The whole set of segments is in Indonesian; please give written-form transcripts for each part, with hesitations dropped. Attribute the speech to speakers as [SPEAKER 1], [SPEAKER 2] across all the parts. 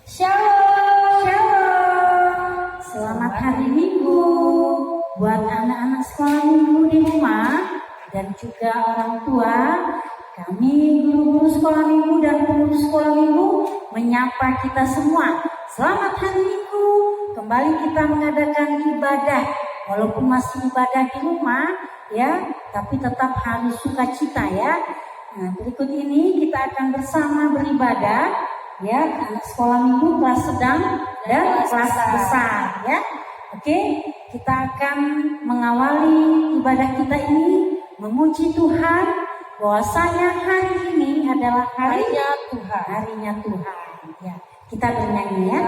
[SPEAKER 1] Shalom.
[SPEAKER 2] Shalom. Selamat hari Minggu buat anak-anak sekolah minggu di rumah dan juga orang tua. Kami guru-guru sekolah minggu dan pengurus sekolah minggu menyapa kita semua. Selamat hari Minggu. Kembali kita mengadakan ibadah. Walaupun masih ibadah di rumah ya, tapi tetap harus sukacita ya. Nah, berikut ini kita akan bersama beribadah ya, anak sekolah minggu kelas sedang dan kelas besar ya. Oke, kita akan mengawali ibadah kita ini memuji Tuhan bahwasanya hari ini adalah harinya Tuhan ya. Kita bernyanyi ya.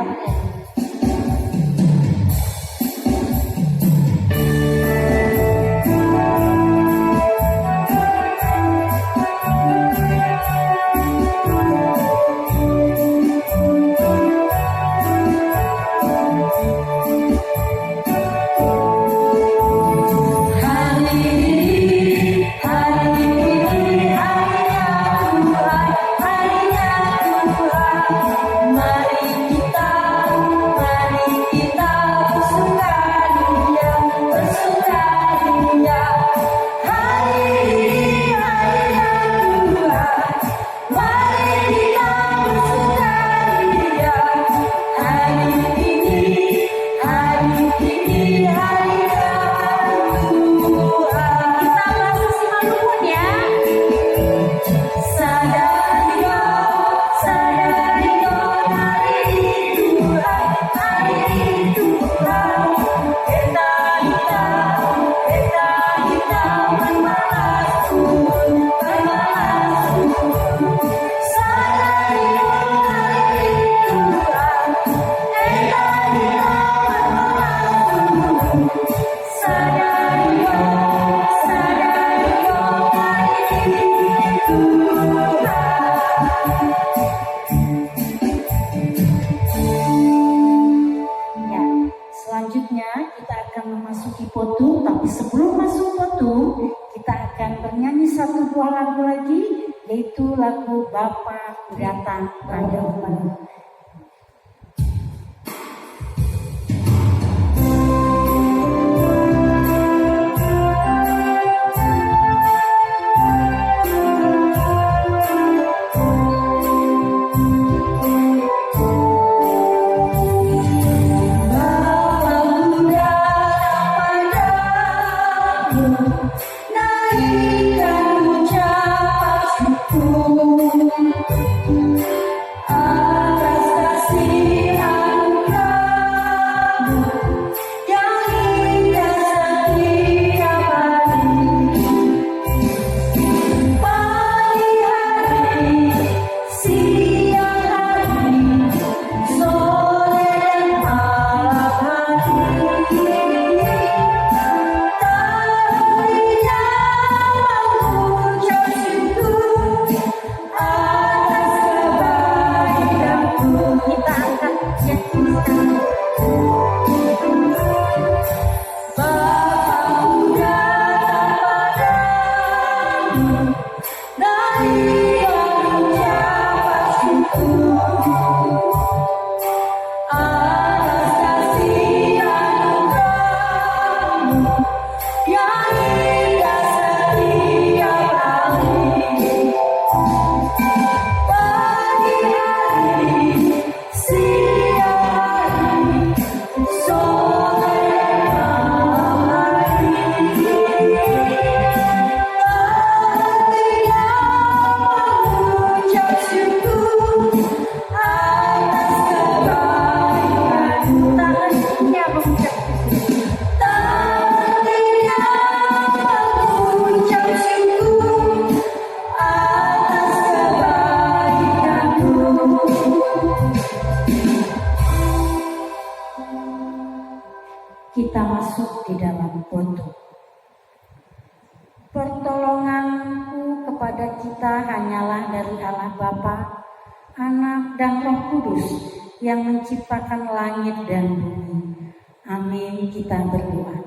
[SPEAKER 2] Yaitu lagu Bapa Datang Padamu. Kita masuk di dalam foto. Pertolonganku kepada kita hanyalah dari Allah Bapa, Anak dan Roh Kudus yang menciptakan langit dan bumi. Amin. Kita berdoa.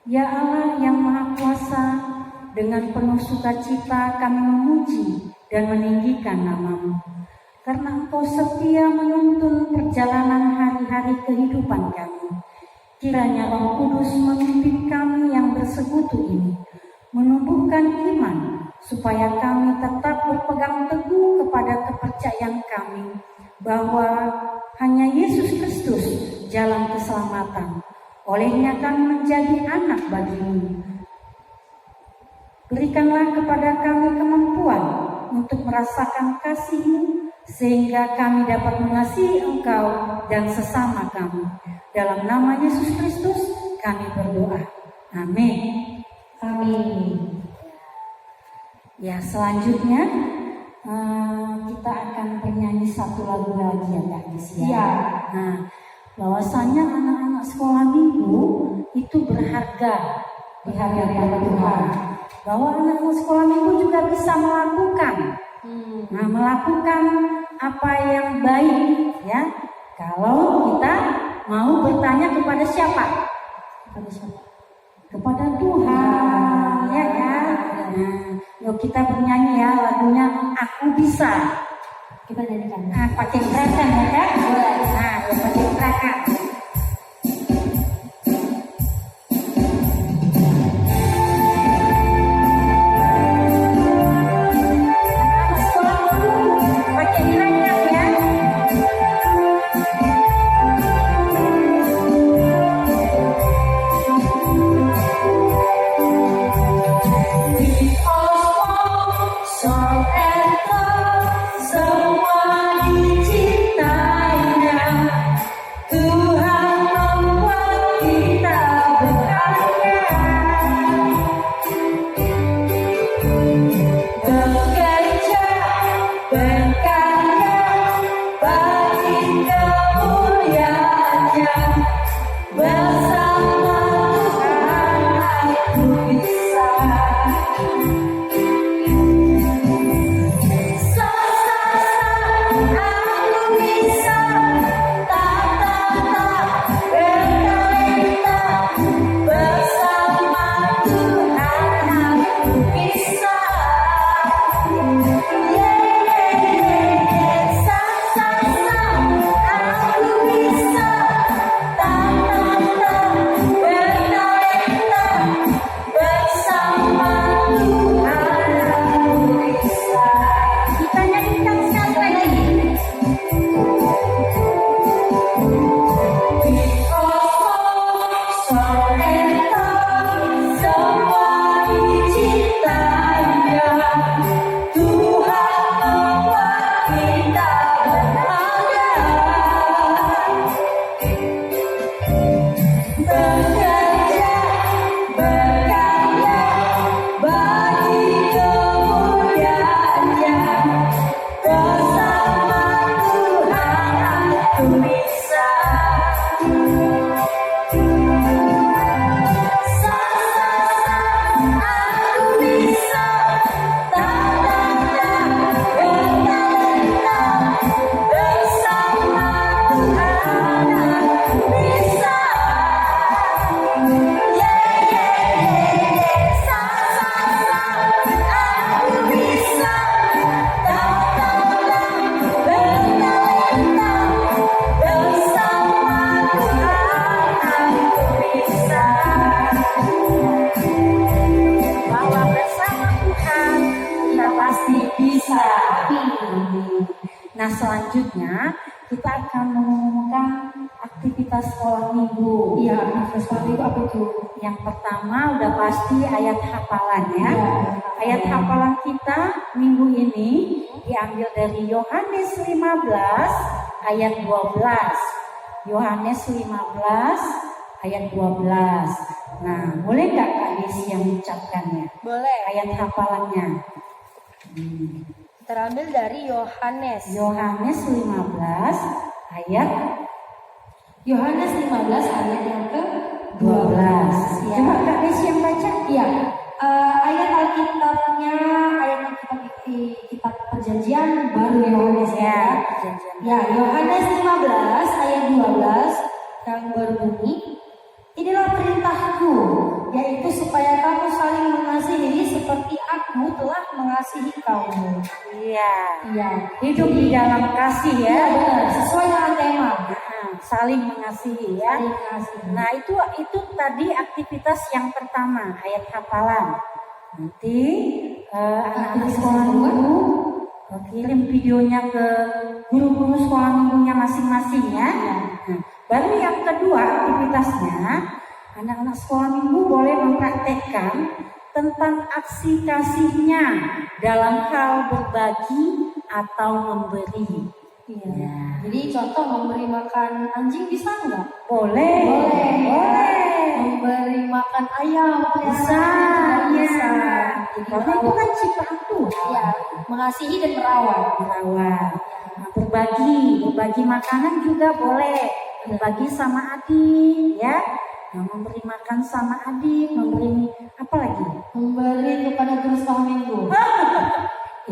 [SPEAKER 2] Ya Allah yang Maha Kuasa, dengan penuh sukacita kami memuji dan meninggikan nama-Mu. Karena Engkau setia menuntun perjalanan hari-hari kehidupan kami. Kiranya Roh Kudus memimpin kami yang bersekutu ini, menumbuhkan iman, supaya kami tetap berpegang teguh kepada kepercayaan kami, bahwa hanya Yesus Kristus jalan keselamatan. Olehnya kami menjadi anak bagi-Mu. Berikanlah kepada kami kemampuan untuk merasakan kasih-Mu, sehingga kami dapat mengasihi Engkau dan sesama kami. Dalam nama Yesus Kristus kami berdoa. Amin.
[SPEAKER 1] Amin.
[SPEAKER 2] Ya, selanjutnya kita akan bernyanyi satu lagu lagi ya Kak Nis ya.
[SPEAKER 1] Iya.
[SPEAKER 2] Nah, bahwasanya anak-anak sekolah minggu itu berharga di hadapan Tuhan. Bahwa anak-anak sekolah minggu juga bisa melakukan, melakukan apa yang baik ya. Kalau kita mau bertanya kepada siapa? Kepada siapa? Kepada Tuhan, ya kan? Nah, yuk kita bernyanyi ya lagunya Aku Bisa.
[SPEAKER 1] Kita nyanyikan.
[SPEAKER 2] Nah, pakai gerakan ya kan? Nah, yuk pakai gerakan. Nah, selanjutnya kita akan mengumumkan aktivitas sekolah minggu.
[SPEAKER 1] Iya, aktivitas sekolah minggu apa itu?
[SPEAKER 2] Yang pertama udah pasti ayat hafalan ya.
[SPEAKER 1] Ya.
[SPEAKER 2] Ayat hafalan kita minggu ini diambil dari Yohanes 15 ayat 12. Yohanes 15 ayat 12. Nah, boleh gak Kak Desi yang mengucapkannya?
[SPEAKER 1] Boleh.
[SPEAKER 2] Ayat hafalannya.
[SPEAKER 1] Terambil dari Yohanes
[SPEAKER 2] 15 ayat
[SPEAKER 1] Yohanes 15 ayat yang ke
[SPEAKER 2] 12.
[SPEAKER 1] Ya.
[SPEAKER 2] Coba Kak Desi yang baca.
[SPEAKER 1] Iya. Ayat Alkitabnya ayat Alkitab di kitab Perjanjian Baru Yohanes ya. Ya, Yohanes 15 ayat 12 yang berbunyi, inilah perintahku, yaitu supaya kamu saling mengasihi seperti aku aku telah mengasihi kamu.
[SPEAKER 2] Iya.
[SPEAKER 1] Iya.
[SPEAKER 2] Hidup di dalam kasih ya.
[SPEAKER 1] Iya benar. Sesuai dengan tema.
[SPEAKER 2] Saling mengasihi ya.
[SPEAKER 1] Saling mengasihi.
[SPEAKER 2] Nah itu tadi aktivitas yang pertama, ayat hafalan. Nanti anak-anak sekolah minggu kirim videonya ke guru-guru sekolah minggunya masing-masing ya. Nah, baru yang kedua aktivitasnya, anak-anak sekolah minggu boleh mempraktekkan tentang aksi kasihnya dalam hal berbagi atau memberi.
[SPEAKER 1] Iya. Jadi contoh memberi makan anjing bisa nggak?
[SPEAKER 2] Boleh.
[SPEAKER 1] Memberi makan ayam
[SPEAKER 2] Bisa.
[SPEAKER 1] bisa.
[SPEAKER 2] Jadi itu kan ciptaan Tuhan.
[SPEAKER 1] Iya. Mengasihi dan merawat.
[SPEAKER 2] Nah, berbagi makanan juga boleh. Berbagi sama adik ya. Nah, memberi makan sama adik, memberi apa lagi?
[SPEAKER 1] Memberi kepada guru sekolah minggu.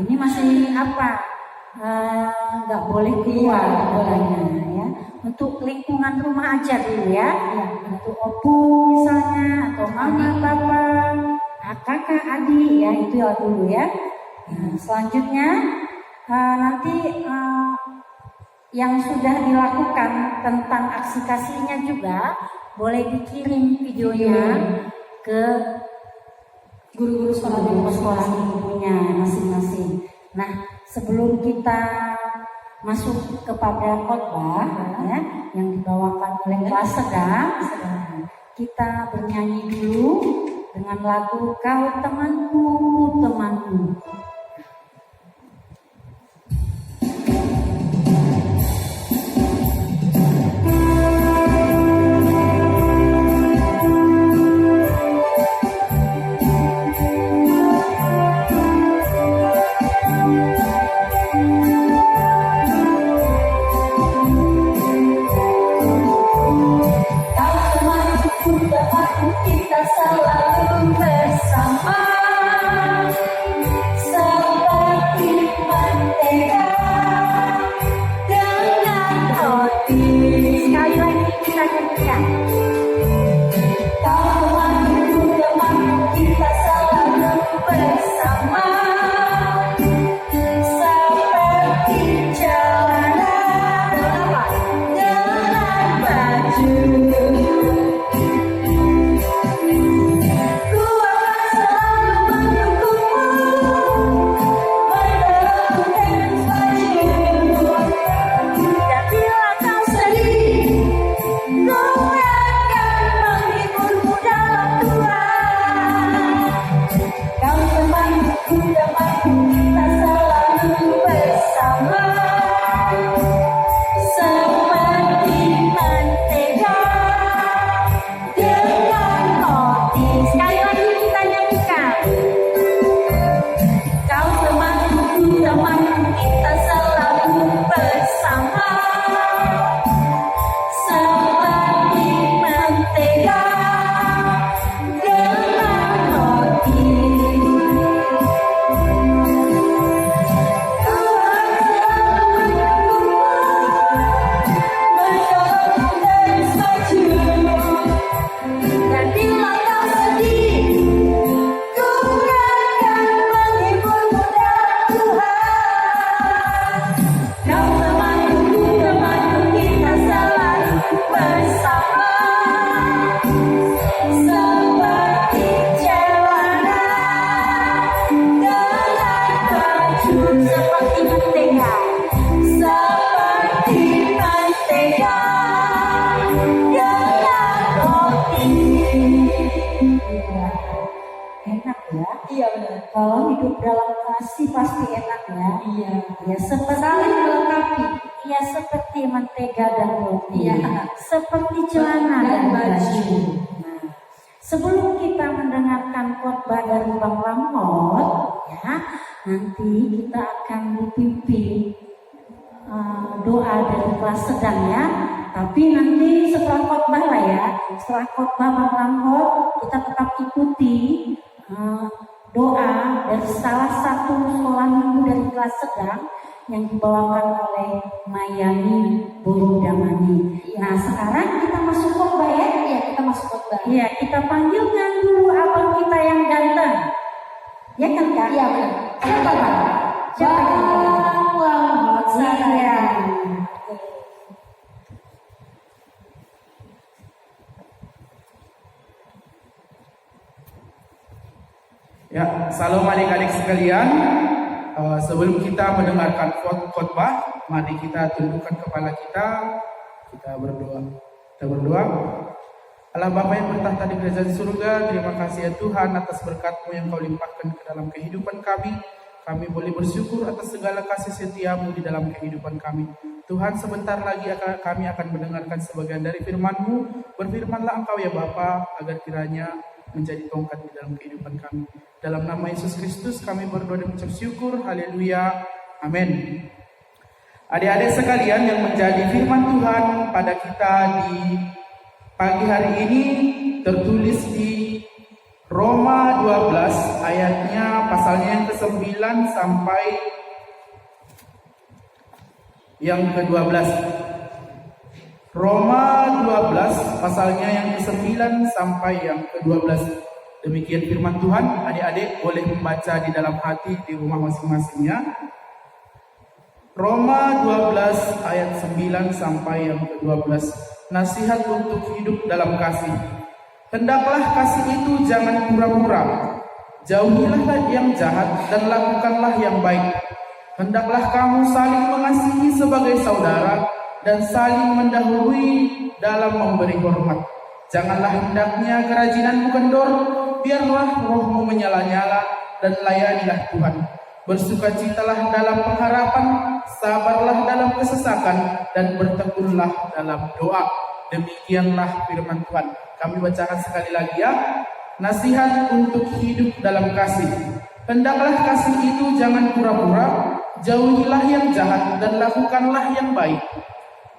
[SPEAKER 2] Ini masih apa? Nggak boleh keluar bolehnya ya. Untuk lingkungan rumah aja dulu ya. Untuk opung misalnya atau mama, papa, kakak, adik ya itu ya dulu ya. Nah, selanjutnya nanti yang sudah dilakukan tentang aksi kasihnya juga boleh dikirim videonya ke
[SPEAKER 1] Guru-guru
[SPEAKER 2] sekolah minggunya masing-masing. Nah, sebelum kita masuk kepada khotbah ya, yang dibawakan oleh kelas sedang, kita bernyanyi dulu dengan lagu Kau Temanku, Temanku.
[SPEAKER 1] Kita selalu bersama seperti mentega dengan roti.
[SPEAKER 2] Sekali lagi kita nyanyikan.
[SPEAKER 1] Kau temanku, kita selalu bersama seperti celana dengan baju.
[SPEAKER 2] Enak ya.
[SPEAKER 1] Iya benar.
[SPEAKER 2] Kalau hidup dalam kasih pasti enak ya.
[SPEAKER 1] Iya.
[SPEAKER 2] Ya seperti
[SPEAKER 1] Saling melengkapi.
[SPEAKER 2] ya seperti mentega dan roti.
[SPEAKER 1] Iya.
[SPEAKER 2] Seperti celana dan baju. Nah, sebelum kita mendengarkan khotbah dari Bang Lamhot, ya, nanti kita akan dipimpin doa dari kelas sedang ya. Tapi nanti setelah khotbah lah ya, setelah khotbah Bang Lamhot, kita tetap ikuti doa dari salah satu sekolah minggu dari kelas sedang yang dibawakan oleh Mayani Borudamani. Nah sekarang kita masuk khotbah ya.
[SPEAKER 1] Iya kita masuk khotbah.
[SPEAKER 2] Iya kita panggilkan dulu abang kita yang ganteng. Ya kan Kak?
[SPEAKER 1] Iya benar.
[SPEAKER 2] Siapa Kak? Siapa yang
[SPEAKER 1] Bang Muhammad Sarani.
[SPEAKER 2] Iya.
[SPEAKER 3] Ya, salam adik-adik sekalian. Sebelum kita mendengarkan khotbah, mari kita tundukkan kepala kita berdoa. Kita berdoa. Allah Bapa yang bertahta di kerajaan surga, terima kasih ya Tuhan atas berkat-Mu yang Kau limpahkan ke dalam kehidupan kami. Kami boleh bersyukur atas segala kasih setia-Mu di dalam kehidupan kami. Tuhan, sebentar lagi kami akan mendengarkan sebagian dari firman-Mu. Berfirmanlah Engkau ya Bapa, agar kiranya menjadi tongkat di dalam kehidupan kami. Dalam nama Yesus Kristus kami berdoa dan mengucap syukur. Haleluya. Amin. Adik-adik sekalian yang menjadi firman Tuhan pada kita di pagi hari ini tertulis di Roma 12 ayatnya pasalnya yang ke-9 sampai yang ke-12. Roma 12 pasalnya yang ke-9 sampai yang ke-12. Demikian firman Tuhan. Adik-adik boleh membaca di dalam hati di rumah masing-masingnya. Roma 12 ayat 9 sampai yang ke-12. Nasihat untuk hidup dalam kasih. Hendaklah kasih itu jangan pura-pura. Jauhilah yang jahat dan lakukanlah yang baik. Hendaklah kamu saling mengasihi sebagai saudara dan saling mendahului dalam memberi hormat. Janganlah hendaknya kerajinan kendor, biarlah rohmu menyala-nyala dan layanilah Tuhan. Bersukacitalah dalam pengharapan, sabarlah dalam kesesakan, dan bertekunlah dalam doa. Demikianlah firman Tuhan. Kami bacakan sekali lagi ya. Nasihat untuk hidup dalam kasih. Hendaklah kasih itu jangan pura-pura, jauhilah yang jahat dan lakukanlah yang baik.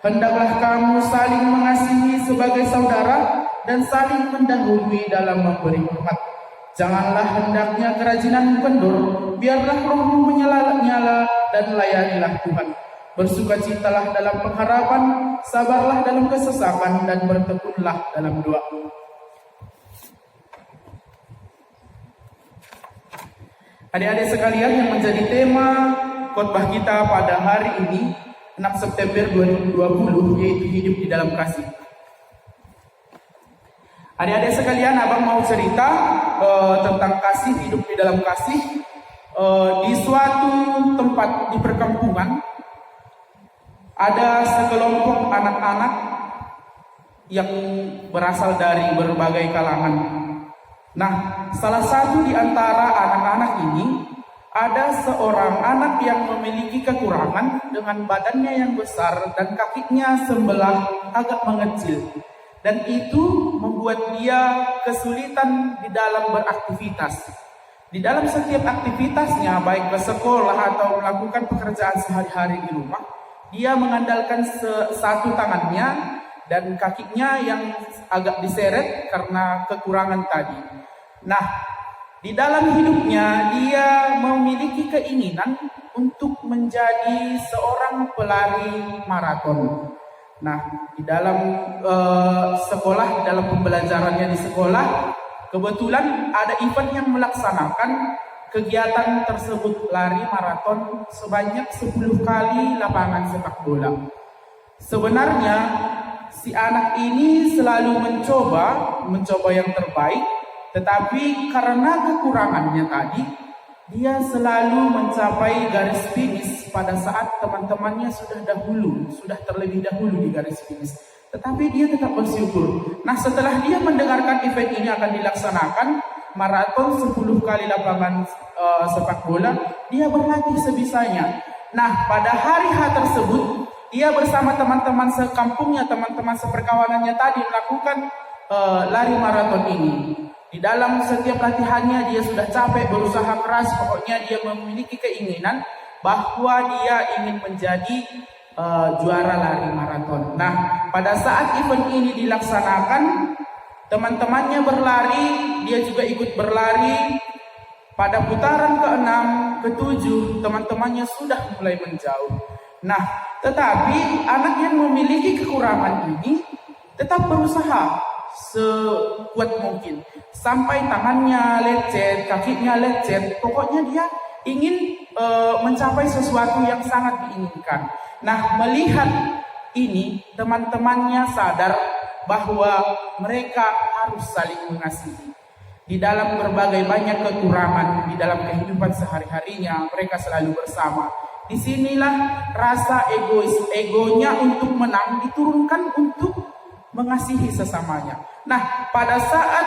[SPEAKER 3] Hendaklah kamu saling mengasihi sebagai saudara dan saling mendahului dalam memberi hormat. Janganlah hendaknya kerajinan kendor, biarlah rohmu menyala-nyala dan layanilah Tuhan. Bersukacitalah dalam pengharapan, sabarlah dalam kesesakan, dan bertekunlah dalam doa. Adik-adik sekalian yang menjadi tema khotbah kita pada hari ini 6 September 2020 yaitu hidup di dalam kasih. Adik-adik sekalian, abang mau cerita tentang kasih, hidup di dalam kasih. Di suatu tempat di perkampungan ada sekelompok anak-anak yang berasal dari berbagai kalangan. Nah, salah satu di antara anak-anak ini ada seorang anak yang memiliki kekurangan dengan badannya yang besar dan kakinya sebelah agak mengecil. Dan itu membuat dia kesulitan di dalam beraktivitas. Di dalam setiap aktivitasnya, baik ke sekolah atau melakukan pekerjaan sehari-hari di rumah, dia mengandalkan satu tangannya dan kakinya yang agak diseret karena kekurangan tadi. Nah, di dalam hidupnya dia memiliki keinginan untuk menjadi seorang pelari maraton. Nah, di dalam sekolah, dalam pembelajarannya di sekolah, kebetulan ada event yang melaksanakan kegiatan tersebut, lari maraton sebanyak 10 kali lapangan sepak bola. Sebenarnya si anak ini selalu mencoba yang terbaik, tetapi karena kekurangannya tadi, dia selalu mencapai garis finish pada saat teman-temannya sudah terlebih dahulu di garis finish. Tetapi dia tetap bersyukur. Nah, setelah dia mendengarkan event ini akan dilaksanakan, maraton 10 kali lapangan sepak bola, dia berlatih sebisanya. Nah, pada hari H tersebut, dia bersama teman-teman sekampungnya, teman-teman seperkawanannya tadi melakukan lari maraton ini. Di dalam setiap latihannya dia sudah capek, berusaha keras, pokoknya dia memiliki keinginan bahwa dia ingin menjadi juara lari maraton. Nah, pada saat event ini dilaksanakan, teman-temannya berlari, dia juga ikut berlari. Pada putaran ke-6, ke-7, teman-temannya sudah mulai menjauh. Nah, tetapi anak yang memiliki kekurangan ini tetap berusaha sekuat mungkin. Sampai tangannya lecet, kakinya lecet, pokoknya dia ingin mencapai sesuatu yang sangat diinginkan. Nah, melihat ini, teman-temannya sadar bahwa mereka harus saling mengasihi. Di dalam berbagai banyak kekurangan, di dalam kehidupan sehari-harinya, mereka selalu bersama. Disinilah rasa egonya untuk menang diturunkan untuk mengasihi sesamanya. Nah, pada saat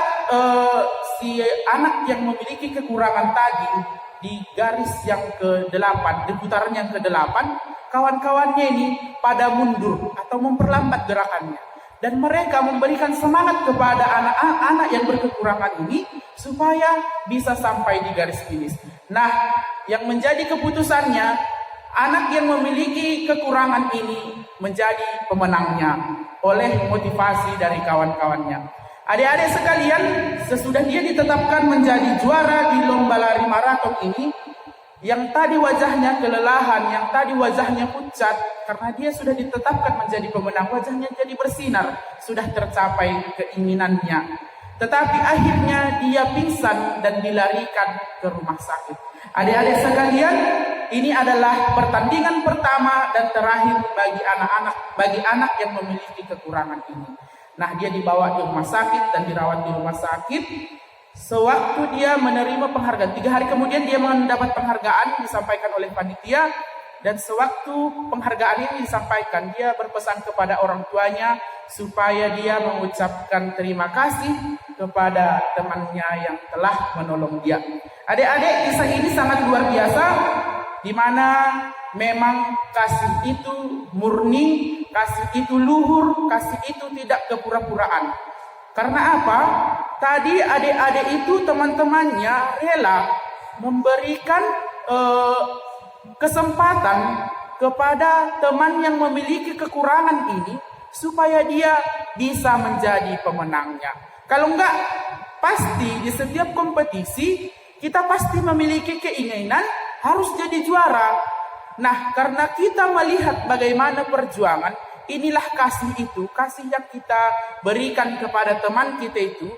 [SPEAKER 3] si anak yang memiliki kekurangan tadi di garis yang ke-8, di putaran yang ke-8, kawan-kawannya ini pada mundur atau memperlambat gerakannya. Dan mereka memberikan semangat kepada anak-anak yang berkekurangan ini supaya bisa sampai di garis finish. Nah, yang menjadi keputusannya, anak yang memiliki kekurangan ini menjadi pemenangnya oleh motivasi dari kawan-kawannya. Adik-adik sekalian, sesudah dia ditetapkan menjadi juara di lomba lari maraton ini, yang tadi wajahnya kelelahan, yang tadi wajahnya pucat, karena dia sudah ditetapkan menjadi pemenang, wajahnya jadi bersinar, sudah tercapai keinginannya. Tetapi akhirnya dia pingsan dan dilarikan ke rumah sakit. Adik-adik sekalian, ini adalah pertandingan pertama dan terakhir bagi anak yang memiliki kekurangan ini. Nah, dia dibawa di rumah sakit dan dirawat di rumah sakit. Sewaktu dia menerima penghargaan, 3 hari kemudian dia mendapat penghargaan disampaikan oleh panitia. Dan sewaktu penghargaan ini disampaikan, dia berpesan kepada orang tuanya supaya dia mengucapkan terima kasih kepada temannya yang telah menolong dia. Adik-adik, kisah ini sangat luar biasa, di mana memang kasih itu murni, kasih itu luhur, kasih itu tidak kepura-puraan. Karena apa? Tadi adik-adik itu teman-temannya rela memberikan kesempatan kepada teman yang memiliki kekurangan ini supaya dia bisa menjadi pemenangnya. Kalau enggak, pasti di setiap kompetisi kita pasti memiliki keinginan harus jadi juara. Nah, karena kita melihat bagaimana perjuangan, inilah kasih itu, kasih yang kita berikan kepada teman kita itu,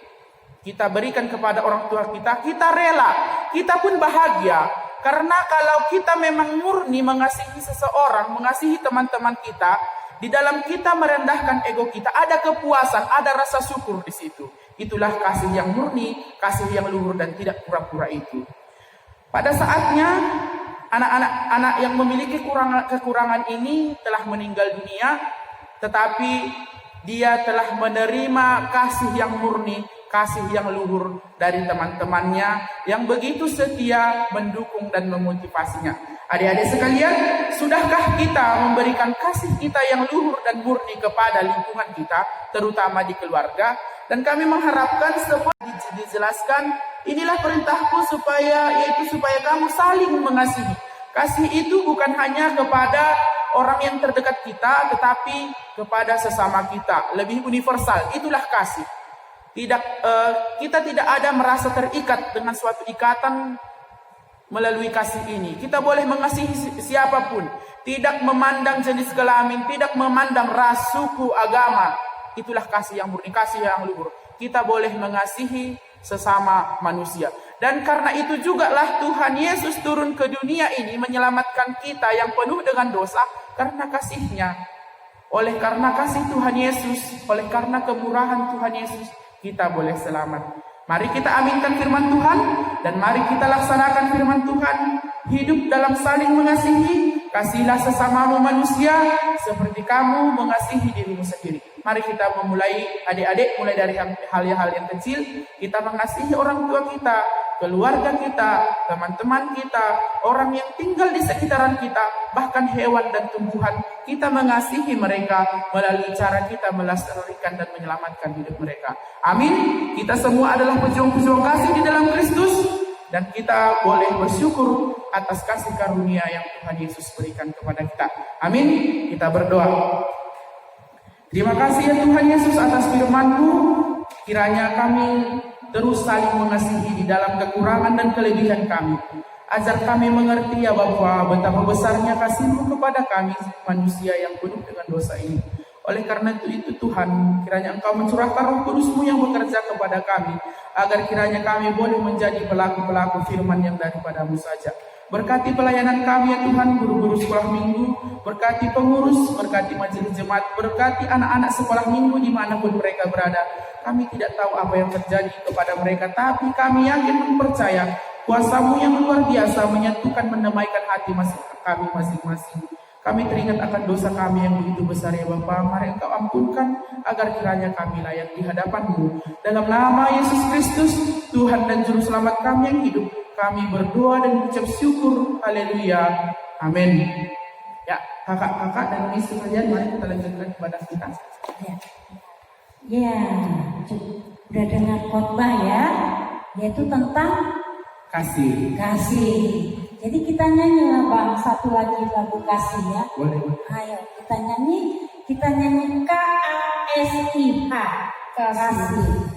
[SPEAKER 3] kita berikan kepada orang tua kita, kita rela, kita pun bahagia. Karena kalau kita memang murni mengasihi seseorang, mengasihi teman-teman kita, di dalam kita merendahkan ego kita, ada kepuasan, ada rasa syukur di situ. Itulah kasih yang murni, kasih yang luhur dan tidak pura-pura itu. Pada saatnya, anak-anak yang memiliki kekurangan ini telah meninggal dunia, tetapi dia telah menerima kasih yang murni, kasih yang luhur dari teman-temannya yang begitu setia mendukung dan memotivasinya. Adik-adik sekalian, sudahkah kita memberikan kasih kita yang luhur dan murni kepada lingkungan kita, terutama di keluarga? Dan kami mengharapkan seperti dijelaskan, inilah perintahku supaya kamu saling mengasihi. Kasih itu bukan hanya kepada orang yang terdekat kita, tetapi kepada sesama kita, lebih universal. Itulah kasih. Kita tidak ada merasa terikat dengan suatu ikatan melalui kasih ini. Kita boleh mengasihi siapapun, tidak memandang jenis kelamin, tidak memandang ras, suku, agama. Itulah kasih yang murni, kasih yang luhur. Kita boleh mengasihi sesama manusia. Dan karena itu jugalah Tuhan Yesus turun ke dunia ini menyelamatkan kita yang penuh dengan dosa karena kasih-Nya. Oleh karena kasih Tuhan Yesus, oleh karena kemurahan Tuhan Yesus, kita boleh selamat. Mari kita aminkan firman Tuhan dan mari kita laksanakan firman Tuhan. Hidup dalam saling mengasihi. Kasihilah sesamamu manusia seperti kamu mengasihi dirimu sendiri. Mari kita memulai, adik-adik, mulai dari hal-hal yang kecil. Kita mengasihi orang tua kita, keluarga kita, teman-teman kita, orang yang tinggal di sekitaran kita, bahkan hewan dan tumbuhan. Kita mengasihi mereka melalui cara kita melestarikan dan menyelamatkan hidup mereka. Amin. Kita semua adalah pejuang-pejuang kasih di dalam Kristus. Dan kita boleh bersyukur atas kasih karunia yang Tuhan Yesus berikan kepada kita. Amin. Kita berdoa. Terima kasih ya Tuhan Yesus atas firman-Mu. Kiranya kami terus saling mengasihi di dalam kekurangan dan kelebihan kami. Ajar kami mengerti ya Bapa betapa besarnya kasih-Mu kepada kami manusia yang penuh dengan dosa ini. Oleh karena itu Tuhan, kiranya Engkau mencurahkan Roh Kudus-Mu yang bekerja kepada kami, agar kiranya kami boleh menjadi pelaku-pelaku firman yang daripada-Mu saja. Berkati pelayanan kami ya Tuhan, guru-guru sekolah minggu, berkati pengurus, berkati majelis jemaat, berkati anak-anak sekolah minggu dimanapun mereka berada. Kami tidak tahu apa yang terjadi kepada mereka, tapi kami yakin dan percaya kuasa-Mu yang luar biasa menyatukan, mendamaikan hati kami masing-masing. Kami teringat akan dosa kami yang begitu besar ya Bapa, mari Engkau ampunkan agar kiranya kami layak di hadapan-Mu. Dalam nama Yesus Kristus, Tuhan dan Juru Selamat kami yang hidup, kami berdoa dan mengucap syukur. Haleluya. Amin. Ya, kakak-kakak dan miss sekalian, mari kita lanjutkan ibadah kita.
[SPEAKER 2] Ya, udah dengar khotbah ya, yaitu tentang
[SPEAKER 3] Kasih.
[SPEAKER 2] kasih. Jadi kita nyanyi lah Bang, satu lagi lagu kasih ya.
[SPEAKER 3] Boleh.
[SPEAKER 2] Ayo kita nyanyi KASIH, kasih.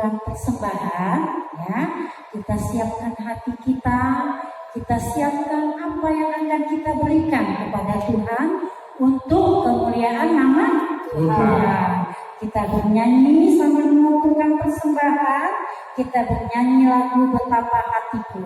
[SPEAKER 2] Persembahan ya, kita siapkan hati kita siapkan apa yang akan kita berikan kepada Tuhan untuk kemuliaan nama Tuhan. Kita bernyanyi sambil mengumpulkan persembahan, kita bernyanyi lagu Betapa Hatiku.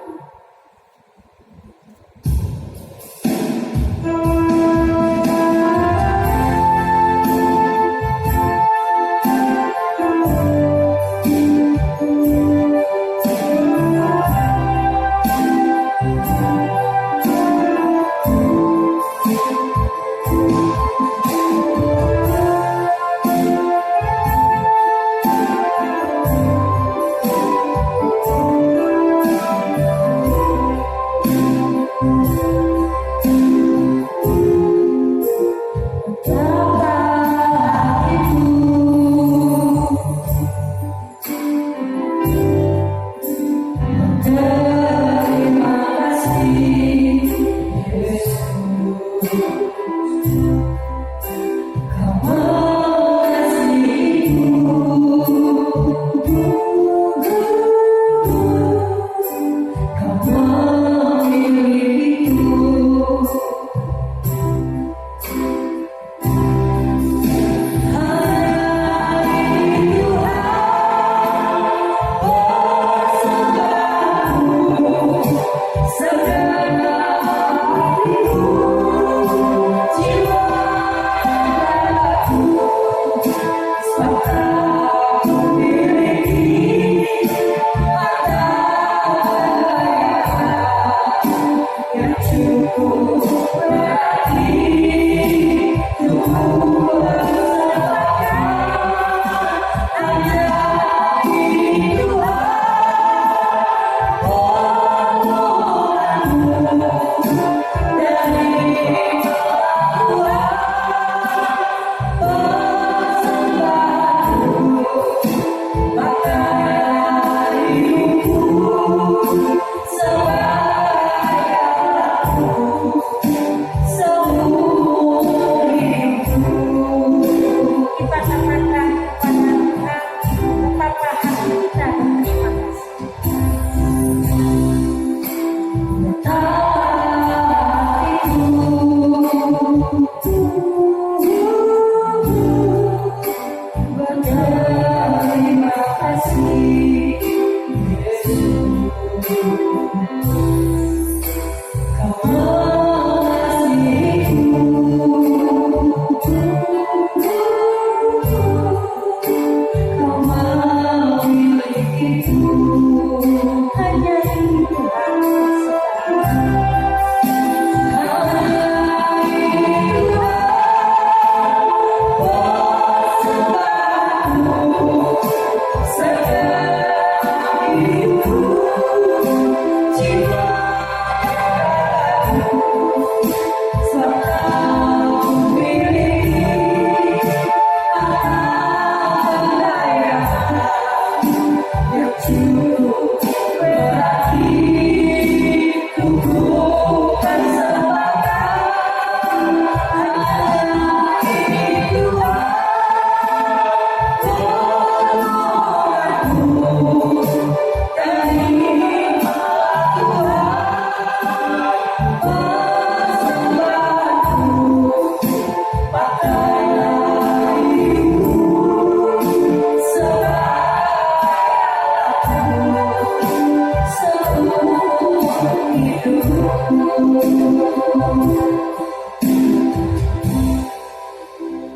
[SPEAKER 1] Terima kasih.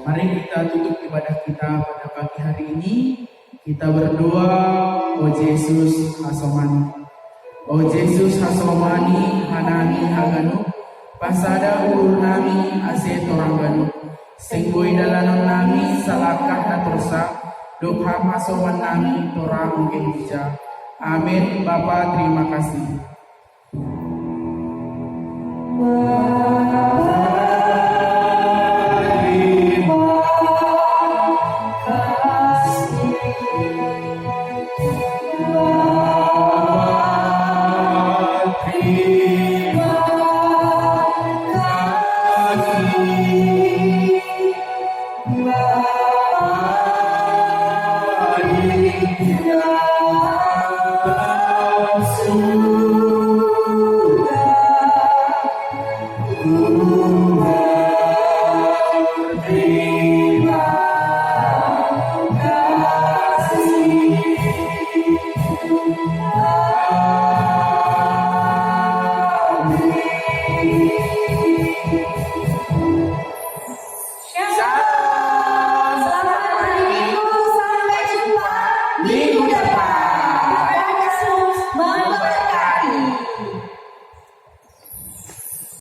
[SPEAKER 3] Mari kita tutup ibadah kita pada pagi hari ini. Kita berdoa, O Yesus Hasomani. O Yesus Hasomani, Hanani Haganu, Pasada urur nami ase torangganu. Senggoi dalanang nami salakah natursa, Doha Hasoman nami torang mungkin bija. Amin. Bapa, terima kasih.